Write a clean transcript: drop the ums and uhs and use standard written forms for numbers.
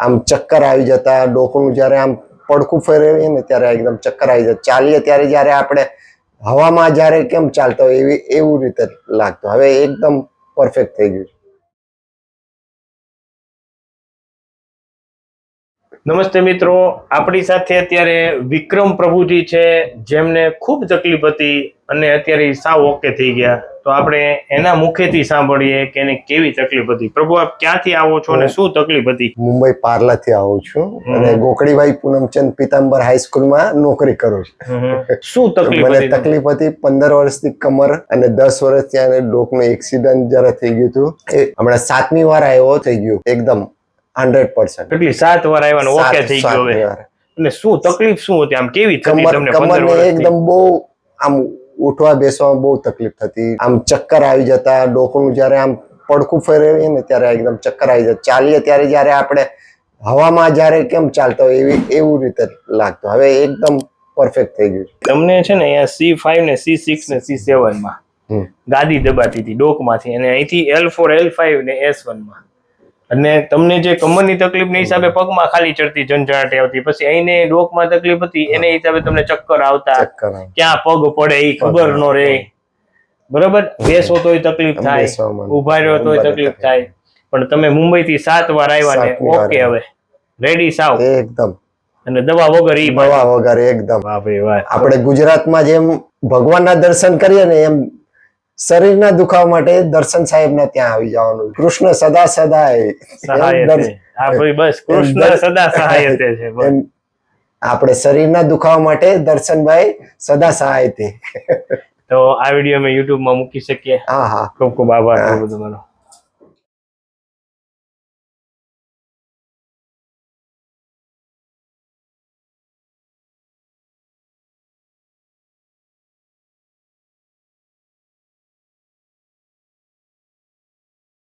આમ ચક્કર આવી જતા, ડોકનું જ્યારે આમ પડખું ફેરવીએ ને ત્યારે એકદમ ચક્કર આવી જતા, ચાલીએ ત્યારે જ્યારે આપણે હવામાં જ્યારે કેમ ચાલતા હોય એવું રીતે લાગતું. હવે એકદમ પરફેક્ટ થઈ ગયું. નમસ્તે મિત્રો, આપણી સાથે અત્યારે વિક્રમ પ્રભુજી છે, જેમને ખૂબ તકલીફ હતી અને અત્યારે સાવ ઓકે થઈ ગયા. તો આપણે એના મુખેથી સાંભળીએ કે એને કેવી તકલીફ હતી. પ્રભુ, આપ ક્યાંથી આવો છો અને શું તકલીફ હતી? મુંબઈ પાર્લાથી આવું છું અને ગોકળીભાઈ પૂનમચંદ પીતાંબર હાઈસ્કૂલમાં નોકરી કરું છું. શું તકલીફ મને હતી? તકલીફ હતી 15 વર્ષથી કમર અને 10 વર્ષ ત્યાં ડોકનું એક્સિડન્ટ જરા થઈ ગયું હતું. હમણાં 7મી વાર આવ્યો થઈ ગયું એકદમ 100%. એટલી 7 વાર આવ્યા ને ઓકે થઈ ગયો હવે. અને શું તકલીફ શું હતી? આમ કેવી થતી તમને 15 કમરને વર્ષથી? એકદમ બહુ આમ ઉઠવા બેસવામાં બહુ તકલીફ થતી, આમ ચક્કર આવી જતા, ડોકનું જ્યારે આમ પડખું ફેરવીએ ને ત્યારે એકદમ ચક્કર આવી જતા, ચાલીએ ત્યારે જ્યારે આપણે હવામાં જ્યારે કેમ ચાલતા હોય એવું રીતે લાગતું. હવે એકદમ પરફેક્ટ થઈ ગયું. તમને છે ને અહીંયા C5 ને C6 ને C7 માં ગાદી દબાતી હતી ડોકમાંથી, અને અહીંથી L4 L5 ને S1 માં. અને તમને જે કમરની તકલીફના હિસાબે પગમાં ખાલી ચડતી ઝંઝાટ આવતી, પછી અહીંને ડોકમાં તકલીફ હતી એને હિસાબે તમને ચક્કર આવતા, ક્યાં પગ પડે એ ખબર ન રહે. બરાબર, બેસો તોય તકલીફ થાય, ઉભા રહ્યો તોય તકલીફ થાય. પણ તમે મુંબઈ થી 7 વાર આવ્યા ને ઓકે, હવે રેડી સાવ એકદમ. અને દવા વગર દવા વગર એકદમ. વાહ ભાઈ વાહ. આપણે ગુજરાતમાં જેમ ભગવાનના દર્શન કરીએ ને એમ શરીરના દુખાવા માટે દર્શન સાહેબના ત્યાં આવી જવાનું. કૃષ્ણ સદા સદાય સહાય છે. હા ભાઈ, બસ કૃષ્ણ સદા સહાય છે. આપણે શરીરના દુખાવા માટે દર્શનભાઈ સદા સહાય છે. તો આ વિડીયો મેં YouTube માં મૂકી શકીએ? હા હા, ખૂબ ખૂબ આભાર બધું મારો.